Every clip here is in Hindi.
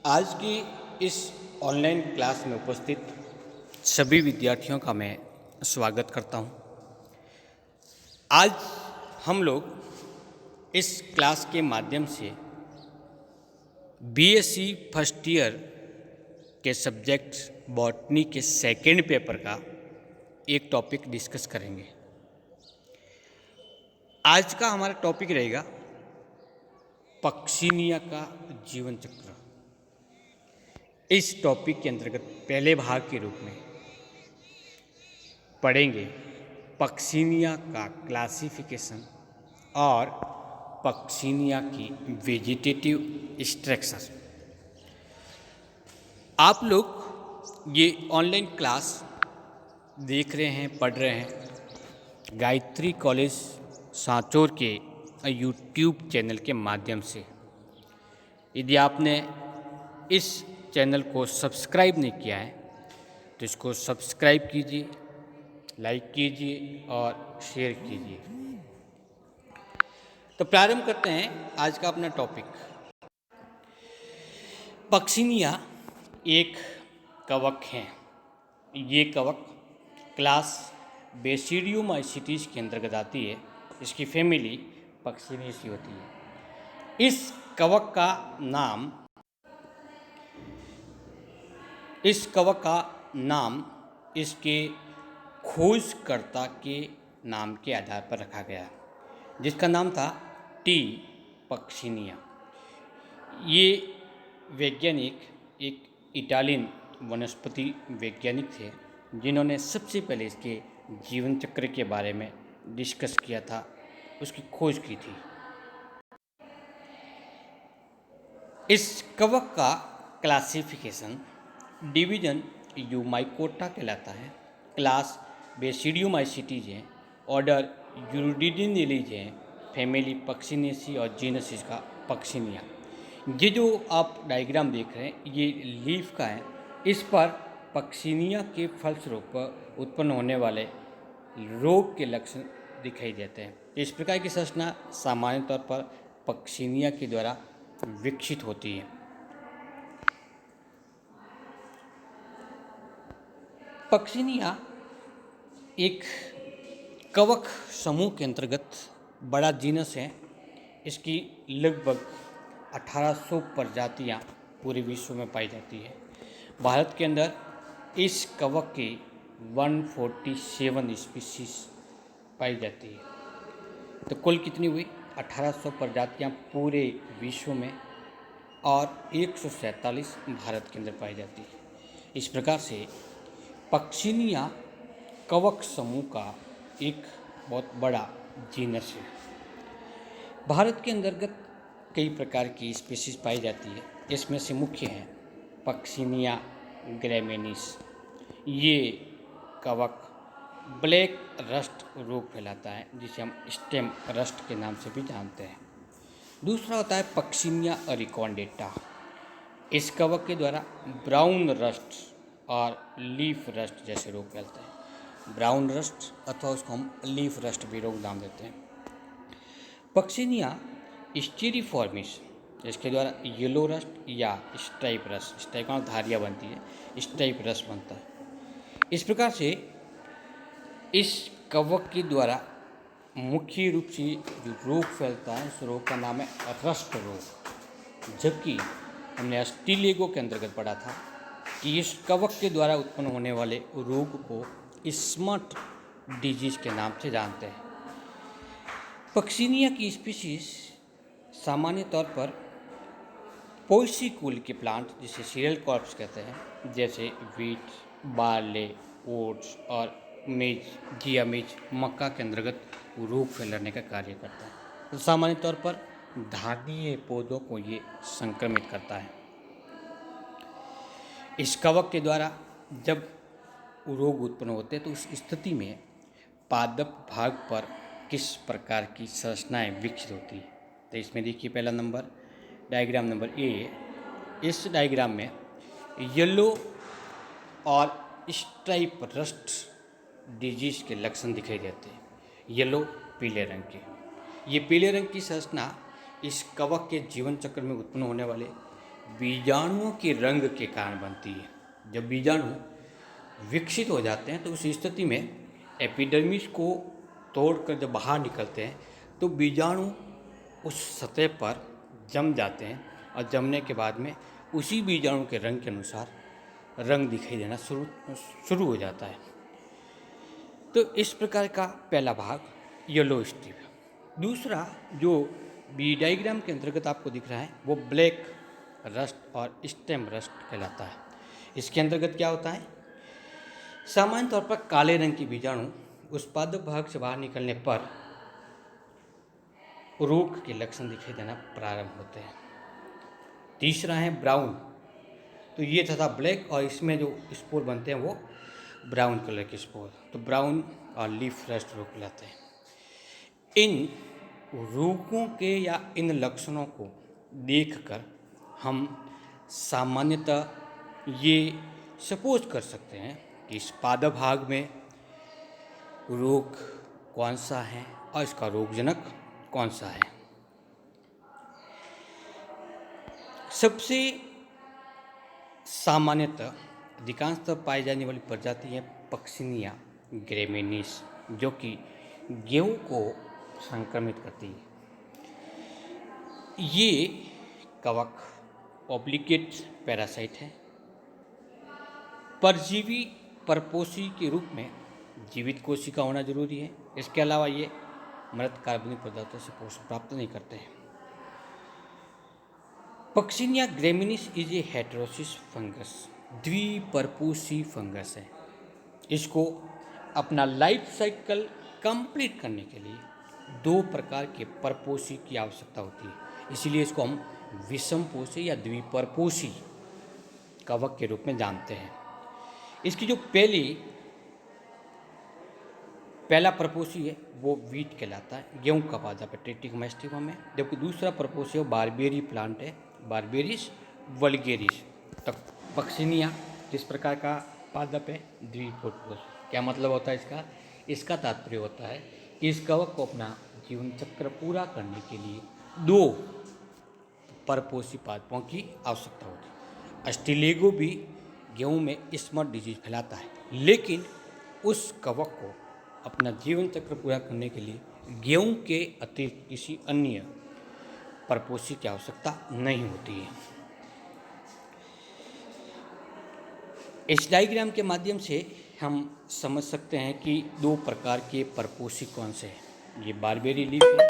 आज की इस ऑनलाइन क्लास में उपस्थित सभी विद्यार्थियों का मैं स्वागत करता हूं। आज हम लोग इस क्लास के माध्यम से बीएससी फर्स्ट ईयर के सब्जेक्ट बॉटनी के सेकेंड पेपर का एक टॉपिक डिस्कस करेंगे। आज का हमारा टॉपिक रहेगा पक्सिनिया का जीवन चक्र। इस टॉपिक के अंतर्गत पहले भाग के रूप में पढ़ेंगे पक्सिनिया का क्लासिफिकेशन और पक्सिनिया की वेजिटेटिव स्ट्रक्चर। आप लोग ये ऑनलाइन क्लास देख रहे हैं, पढ़ रहे हैं गायत्री कॉलेज सांचौर के यूट्यूब चैनल के माध्यम से। यदि आपने इस चैनल को सब्सक्राइब नहीं किया है तो इसको सब्सक्राइब कीजिए, लाइक कीजिए और शेयर कीजिए। तो प्रारंभ करते हैं आज का अपना टॉपिक। पक्सिनिया एक कवक है। ये कवक क्लास बेसिडियोमाइसीटीज के अंतर्गत आती है। इसकी फैमिली पक्सिनियेसी होती है। इस कवक का नाम इसके खोजकर्ता के नाम के आधार पर रखा गया, जिसका नाम था टी पक्सिनिया। ये वैज्ञानिक एक इटालियन वनस्पति वैज्ञानिक थे जिन्होंने सबसे पहले इसके जीवन चक्र के बारे में डिस्कस किया था, उसकी खोज की थी। इस कवक का क्लासिफिकेशन डिवीजन यूमाइकोटा कहलाता है। क्लास बेसिडियोमाइसीटीज है, ऑर्डर यूरिडिनिलीज है, फैमिली पक्सिनियेसी और जीनस इसका पक्सिनिया। ये जो आप डायग्राम देख रहे हैं ये लीफ का है। इस पर पक्सिनिया के फलस्वरूप उत्पन्न होने वाले रोग के लक्षण दिखाई देते हैं। इस प्रकार की संरचना सामान्य तौर पर पक्सिनिया के द्वारा विकसित होती है। पक्सिनिया एक कवक समूह के अंतर्गत बड़ा जीनस है। इसकी लगभग 1800 प्रजातियां पूरे विश्व में पाई जाती है। भारत के अंदर इस कवक की 147 स्पीशीज पाई जाती है। तो कुल कितनी हुई? 1800 प्रजातियां पूरे विश्व में और 147 भारत के अंदर पाई जाती है। इस प्रकार से पक्सिनिया कवक समूह का एक बहुत बड़ा जीनस है। भारत के अंतर्गत कई प्रकार की स्पीशीज पाई जाती है। इसमें से मुख्य हैं पक्सिनिया ग्रैमिनीस। ये कवक ब्लैक रस्ट रोग फैलाता है, जिसे हम स्टेम रस्ट के नाम से भी जानते हैं। दूसरा होता है पक्सिनिया अरिकोंडेटा। इस कवक के द्वारा ब्राउन रस्ट और लीफ रस्ट जैसे रोग फैलते हैं। ब्राउन रस्ट अथवा उसको हम लीफ रस्ट भी रोग नाम देते हैं। पक्सिनिया स्टीरिफॉर्मिस, इसके द्वारा येलो रस्ट या स्ट्राइप रस्ट, स्ट्राइप का धारियाँ बनती है, स्ट्राइप रस्ट बनता है। इस प्रकार से इस कवक के द्वारा मुख्य रूप से जो रोग फैलता है उस रोग का नाम है रस्ट रोग। जबकि हमने अस्टिलेगो के अंतर्गत पढ़ा था कि इस कवक के द्वारा उत्पन्न होने वाले रोग को स्मट डिजीज के नाम से जानते हैं। पक्सिनिया की स्पीशीज सामान्य तौर पर पोएसी कुल के प्लांट, जिसे सीरियल क्रॉप्स कहते हैं, जैसे वीट, बार्ले, ओट्स और मेज, जिया मेज, मक्का के अंतर्गत रोग फैलाने का कार्य करता है। तो सामान्य तौर पर धान्य पौधों को ये संक्रमित करता है। इस कवक के द्वारा जब रोग उत्पन्न होते हैं तो उस स्थिति में पादप भाग पर किस प्रकार की संरचनाएं विकसित होती है। तो इसमें देखिए पहला नंबर डायग्राम नंबर ए। इस डायग्राम में येलो और स्ट्राइप रस्ट डिजीज के लक्षण दिखाई देते हैं। येलो पीले रंग के। ये पीले रंग की संरचना इस कवक के जीवन चक्र में उत्पन्न होने वाले बीजाणुओं के रंग के कारण बनती है। जब बीजाणु विकसित हो जाते हैं तो उस स्थिति में एपिडर्मिस को तोड़कर जब बाहर निकलते हैं तो बीजाणु उस सतह पर जम जाते हैं और जमने के बाद में उसी बीजाणु के रंग के अनुसार रंग दिखाई देना शुरू हो जाता है। तो इस प्रकार का पहला भाग येलो स्ट्रिप है। दूसरा जो बी डायग्राम के अंतर्गत आपको दिख रहा है वो ब्लैक रस्ट और स्टेम रस्ट कहलाता है। इसके अंतर्गत क्या होता है, सामान्य तौर पर काले रंग की बीजाणु उस पादप भाग से बाहर निकलने पर रोग के लक्षण दिखाई देना प्रारंभ होते हैं। तीसरा है ब्राउन, तो ये तथा ब्लैक और इसमें जो स्पोर बनते हैं वो ब्राउन कलर के स्पोर, तो ब्राउन और लीफ रस्ट रोग कहलाते हैं। इन रोगों के या इन लक्षणों को देखकर हम सामान्यतः ये सपोज कर सकते हैं कि इस पादप भाग में रोग कौन सा है और इसका रोगजनक कौन सा है। सबसे सामान्यतः अधिकांशतः पाई जाने वाली प्रजाति है पक्सिनिया ग्रेमिनिस, जो कि गेहूं को संक्रमित करती है। ये कवक ऑब्लिगेट पैरासाइट है। परजीवी परपोषी के रूप में जीवित कोशिका होना जरूरी है। इसके अलावा ये मृत कार्बनिक पदार्थों से पोषण प्राप्त नहीं करते हैं। Puccinia graminis is a heteroecious fungus, द्विपर्पोषी फंगस है। इसको अपना लाइफ साइकिल कंप्लीट करने के लिए 2 प्रकार के परपोषी की आवश्यकता होती है, इसीलिए इसको हम विषमपोषी या द्विपर्पोषी कवक के रूप में जानते हैं। इसकी जो पहला परपोषी है वो वीट कहलाता है, गेहूं का पादप है, ट्रिटिका मैस्टिकम में, जबकि दूसरा परपोषी है बारबेरी प्लांट है, बारबेरिस वल्गेरिस। तो पक्सिनिया किस प्रकार का पादप है, द्विपर्पोषी। क्या मतलब होता है इसका, इसका तात्पर्य होता है कि इस कवक को अपना जीवन चक्र पूरा करने के लिए 2 परपोषी पादपों की आवश्यकता होती है। अस्टिलेगो भी गेहूं में स्मट डिजीज फैलाता है, लेकिन उस कवक को अपना जीवन चक्र पूरा करने के लिए गेहूं के अतिरिक्त किसी अन्य परपोषी की आवश्यकता नहीं होती है। इस डायग्राम के माध्यम से हम समझ सकते हैं कि 2 प्रकार के परपोषी कौन से हैं। ये बारबेरी लीफ है,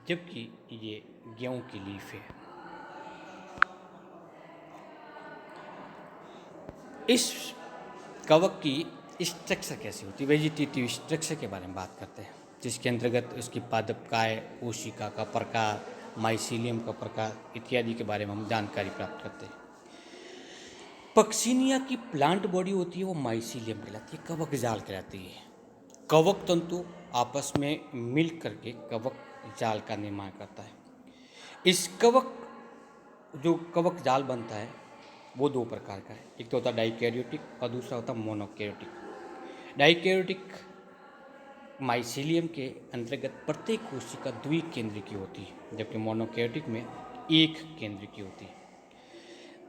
जबकि ये गेहूं की लीफ है। इस कवक की स्ट्रक्चर कैसी होती है, वेजिटेटिव स्ट्रक्चर के बारे में बात करते हैं, जिसके अंतर्गत उसकी पादप काय, कोशिका का प्रकार, माइसीलियम का प्रकार इत्यादि के बारे में हम जानकारी प्राप्त करते हैं। पक्सिनिया की प्लांट बॉडी होती है वो माइसीलियम कहलाती है, कवक जाल कहलाती है। कवक तंतु आपस में मिल करके कवक जाल का निर्माण करता है। इस जो कवक जाल बनता है वो 2 प्रकार का है, एक तो होता है डाइकैरियोटिक और दूसरा होता है मोनोकैरियोटिक। डाइकैरियोटिक माइसीलियम के अंतर्गत प्रत्येक कोशिका द्विकेंद्रीय की होती है, जबकि मोनोकैरियोटिक में एक केंद्र की होती है।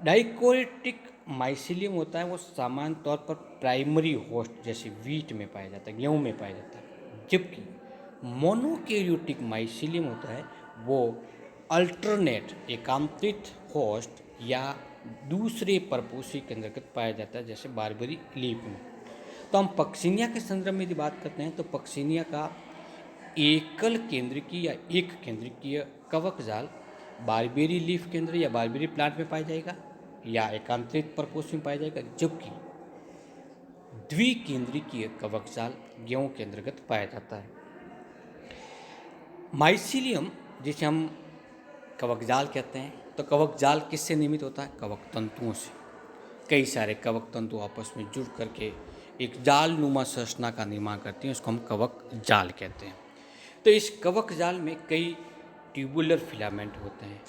डाइकैरियोटिक माइसीलियम होता है वो सामान्य तौर पर प्राइमरी होस्ट जैसे वीट में पाया जाता है, गेहूं में पाया जाता है, जबकि मोनोकैरियोटिक माइसीलियम होता है वो अल्टरनेट एकांतरित होस्ट या दूसरे परपोषी के अंतर्गत पाया जाता है, जैसे बारबेरी लीफ में। तो हम पक्सिनिया के संदर्भ में यदि बात करते हैं तो पक्सिनिया का एकल केंद्रिकीय या एक केंद्रिकीय कवक जाल बारबेरी लीफ के अंदर या बारबेरी प्लांट में पाया जाएगा या एकांतरित परपोषी में पाया जाएगा, जबकि द्विकेंद्रिकीय कवक जाल गेहूं के अंतर्गत पाया जाता है। माइसीलियम जिसे हम कवक जाल कहते हैं, तो कवक जाल किससे निर्मित होता है, कवक तंतुओं से। कई सारे कवक तंतु आपस में जुड़ करके एक जाल नुमा संरचना का निर्माण करती हैं, उसको हम कवक जाल कहते हैं। तो इस कवक जाल में कई ट्यूबुलर फिलामेंट होते हैं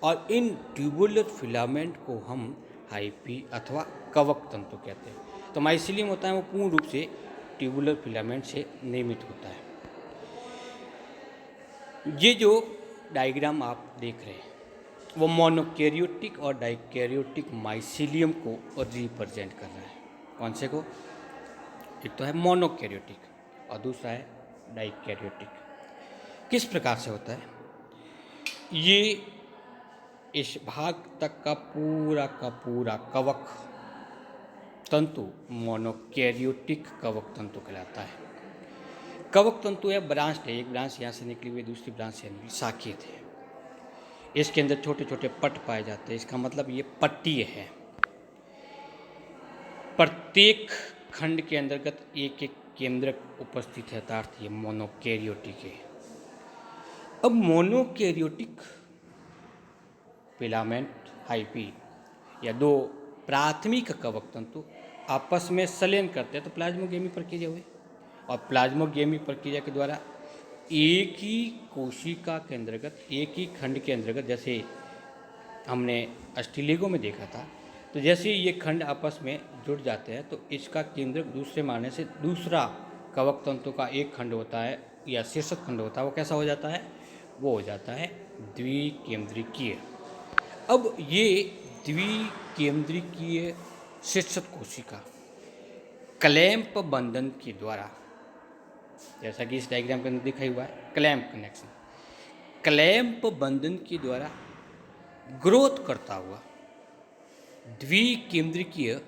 और इन ट्यूबुलर फिलामेंट को हम हाइपी अथवा कवक तंतु कहते हैं। तो माइसीलियम होता है वो पूर्ण रूप से ट्यूबुलर फिलामेंट से निर्मित होता है। ये जो डायग्राम आप देख रहे हैं वो मोनोकैरियोटिक और डाइकैरियोटिक माइसीलियम को रिप्रेजेंट कर रहा है। कौन से को? एक तो है मोनोकैरियोटिक और दूसरा है डाइकैरियोटिक। किस प्रकार से होता है ये? इस भाग तक का पूरा कवक तंतु मोनोकैरियोटिक कवक तंतु कहलाता है। कवक तंतु है ब्रांच है, एक ब्रांच यहाँ से निकली हुई, दूसरी ब्रांच से निकली, शाखित है। इसके अंदर छोटे छोटे पट पाए जाते हैं। इसका मतलब ये पट्टीय है। प्रत्येक खंड के अंतर्गत एक एक केंद्रक उपस्थित है, अर्थात ये मोनोकैरियोटिक है। अब मोनोकैरियोटिक फिलामेंट हाइपी या दो प्राथमिक कवक तंतु आपस में संलयन करते हैं तो प्लाज्मोगेमी प्रक्रिया हुई। और प्लाज्मोगेमी प्रक्रिया के द्वारा एक ही कोशिका के अंतर्गत, एक ही खंड के अंतर्गत, जैसे हमने अस्टिलिगो में देखा था, तो जैसे ये खंड आपस में जुड़ जाते हैं तो इसका केंद्रक दूसरे माने से दूसरा कवक तंतु का एक खंड होता है या शीर्षक खंड होता है, वो कैसा हो जाता है? वो हो जाता है द्विकेंद्रिकीय। अब ये द्विकेंद्रिकीय शीर्षक कोशिका क्लैंप बंधन के द्वारा, जैसा कि इस डायग्राम के अंदर दिखा हुआ है, क्लैंप कनेक्शन, क्लैंप बंधन के द्वारा ग्रोथ करता हुआ द्विकेंद्रिकीय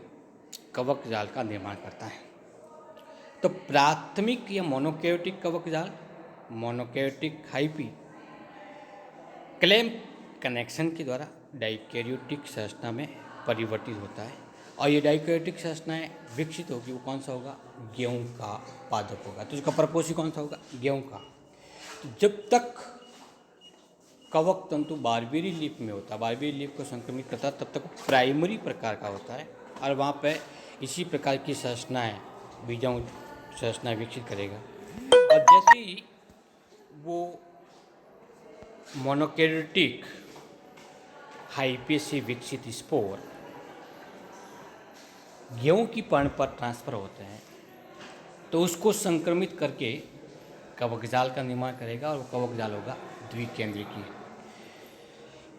कवक जाल का निर्माण करता है। तो प्राथमिक या मोनोकैरियोटिक कवक जाल, मोनोकैरियोटिक हाइपी, क्लैंप कनेक्शन के द्वारा डाइकैरियोटिक संरचना में परिवर्तित होता है। और ये डाइकैरियोटिक संरचनाएं विकसित होगी, वो कौन सा होगा? गेहूं का पादप होगा। तो इसका प्रपोषी कौन सा होगा? गेहूं का। तो जब तक कवक तंतु बारबेरी लीफ में होता है, बारबेरी लीफ को संक्रमित करता है, तब तक प्राइमरी प्रकार का होता है और वहाँ पे इसी प्रकार की संरचनाएं, बीजाणु संरचनाएं विकसित करेगा। और जैसे ही वो मोनोकैरियोटिक हाइपे से विकसित स्पोर गेहूं की पर्ण पर ट्रांसफर होते हैं तो उसको संक्रमित करके कवक जाल का निर्माण करेगा और वो कवक जाल होगा द्विकेंद्रिकीय।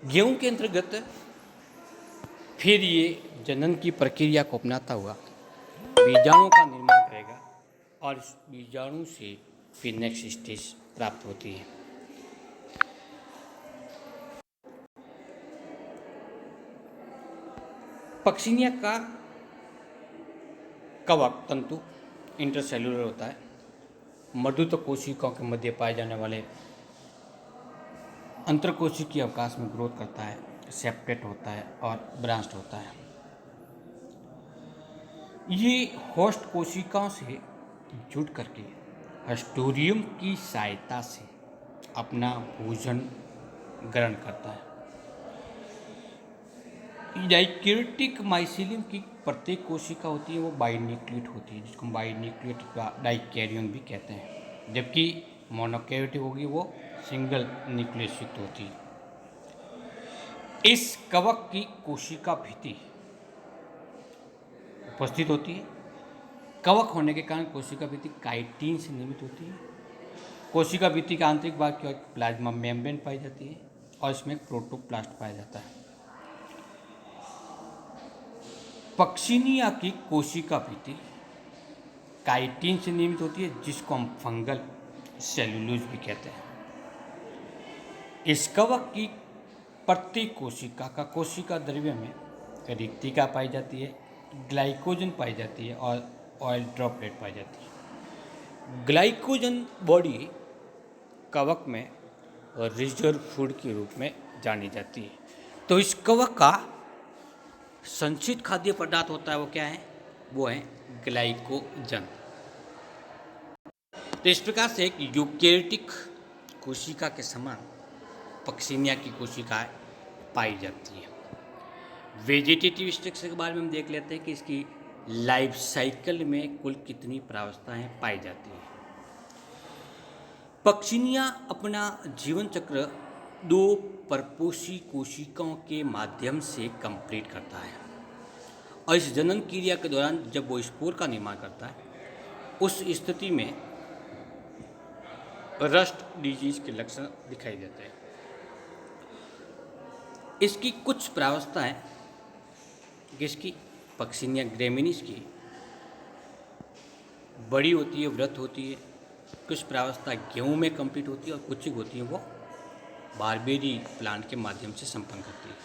गेहूं के अंतर्गत फिर ये जनन की प्रक्रिया को अपनाता हुआ बीजाणु का निर्माण करेगा और इस बीजाणु से फिर नेक्स्ट स्टेज प्राप्त होती है। पक्सिनिया का कवक तंतु इंटरसेल्युलर होता है। मर्दुत कोशिकाओं के मध्य पाए जाने वाले अंतरकोशिकीय अवकाश में ग्रोथ करता है, सेपरेट होता है और ब्रांच्ड होता है। ये होस्ट कोशिकाओं से जुड़ करके हस्टोरियम की सहायता से अपना भोजन ग्रहण करता है। डाइकैरियोटिक माइसीलियम की प्रत्येक कोशिका होती है वो बाइन्यूक्लिएट होती है, जिसको बाइन्यूक्लिएट का डाइकैरियन भी कहते हैं। जबकि मोनोकैरियोटिक होगी वो सिंगल न्यूक्लियस युक्त होती है। इस कवक की कोशिका भित्ति उपस्थित होती है। कवक होने के कारण कोशिका भित्ति काइटिन से निर्मित होती है। कोशिका भित्ति का आंतरिक भाग की ओर प्लाज्मा मेम्ब्रेन पाई जाती है और इसमें प्रोटोप्लास्ट पाया जाता है। पक्सिनिया की कोशिका भित्ति काइटिन से निर्मित होती है, जिसको हम फंगल सेल्यूलोज भी कहते हैं। इस कवक की प्रत्येक कोशिका का कोशिका द्रव्य में रिक्तिका पाई जाती है, ग्लाइकोजन पाई जाती है और ऑयल ड्रॉपलेट पाई जाती है। ग्लाइकोजन बॉडी कवक में रिजर्व फूड के रूप में जानी जाती है। तो इस कवक का संचित खाद्य पदार्थ होता है, वो क्या है? वो है ग्लाइकोजन। तो इस प्रकार से एक यूकैरियोटिक कोशिका के समान पक्सिनिया की कोशिकाएं पाई जाती है। वेजिटेटिव स्ट्रक्चर के बारे में हम देख लेते हैं कि इसकी लाइफ साइकिल में कुल कितनी प्रावस्थाएं पाई जाती हैं। पक्सिनिया अपना जीवन चक्र 2 परपोषी कोशिकाओं के माध्यम से कंप्लीट करता है और इस जनन क्रिया के दौरान जब वो स्पोर का निर्माण करता है उस स्थिति में रस्ट डिजीज के लक्षण दिखाई देते हैं। इसकी कुछ प्रावस्थाएं किसकी, पक्सिनिया ग्रेमिनीज की बड़ी होती है, वृत होती है। कुछ प्रावस्था गेहूं में कंप्लीट होती है और कुछ होती है वो बारबेरी प्लांट के माध्यम से संपन्न करती है।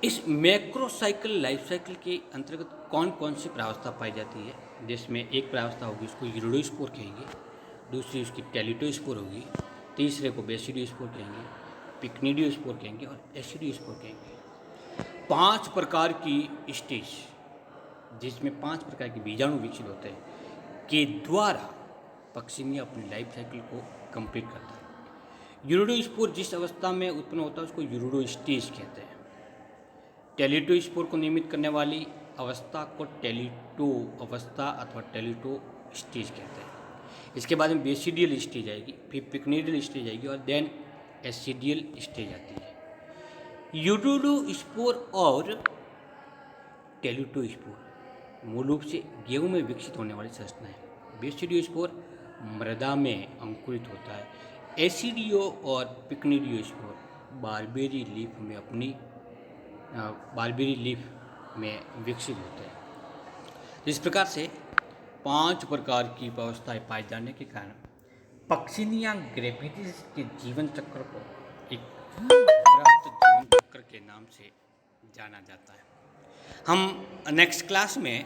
इस मैक्रोसाइकिल लाइफ साइकिल के अंतर्गत कौन कौन सी प्रावस्था पाई जाती है, जिसमें एक प्रावस्था होगी उसको यूरोडोस्पोर कहेंगे, दूसरी उसकी टेलिटोस्पोर होगी, तीसरे को बेसिडियोस्पोर कहेंगे, पिक्निडियोस्पोर कहेंगे और एसिडियोस्पोर कहेंगे। 5 प्रकार की स्टेज, जिसमें 5 प्रकार के बीजाणु विकसित होते हैं, के द्वारा पक्सिनिया अपनी लाइफ साइकिल को कंप्लीट करता है। यूरोडोस्पोर जिस अवस्था में उत्पन्न होता है उसको यूरोडोस्टेज कहते हैं। टेलिटोस्पोर को निर्मित करने वाली अवस्था को टेलिटो अवस्था अथवा टेलिटो स्टेज कहते हैं। इसके बाद में बेसिडियल स्टेज आएगी, फिर पिक्निडियल स्टेज आएगी और देन एसिडियल स्टेज आती है। यूरोडोस्पोर और टेलिटोस्पोर मूल रूप से गेहूं में विकसित होने वाली संरचना है। बेसिडियोस्पोर मृदा में अंकुरित होता है। एसिडियो और पिक्निडियोस्पोर बारबेरी लीफ में विकसित होते हैं। इस प्रकार से 5 प्रकार की व्यवस्थाएं पाए जाने के कारण पक्सिनिया ग्रेविडिस के जीवन चक्र को एक वृहत जीवन चक्र के नाम से जाना जाता है। हम नेक्स्ट क्लास में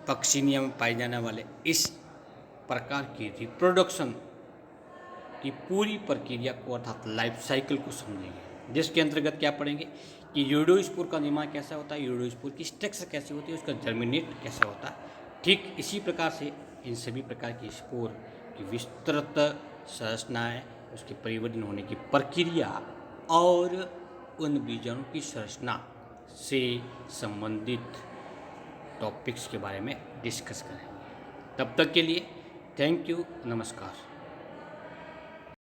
पक्सिनिया में पाए जाने वाले इस प्रकार की रिप्रोडक्शन की पूरी प्रक्रिया को अर्थात लाइफ साइकिल को समझेंगे, जिसके अंतर्गत क्या पढ़ेंगे कि यूरोडोस्पोर का निर्माण कैसा होता है, यूरोडोस्पोर की स्ट्रक्चर कैसी होती है, उसका जर्मिनेट कैसा होता है। ठीक इसी प्रकार से इन सभी प्रकार के स्पोर की विस्तृत संरचनाएं, उसके परिवर्तन होने की प्रक्रिया और उन बीजाणु की संरचना से संबंधित टॉपिक्स के बारे में डिस्कस करेंगे। तब तक के लिए थैंक यू, नमस्कार।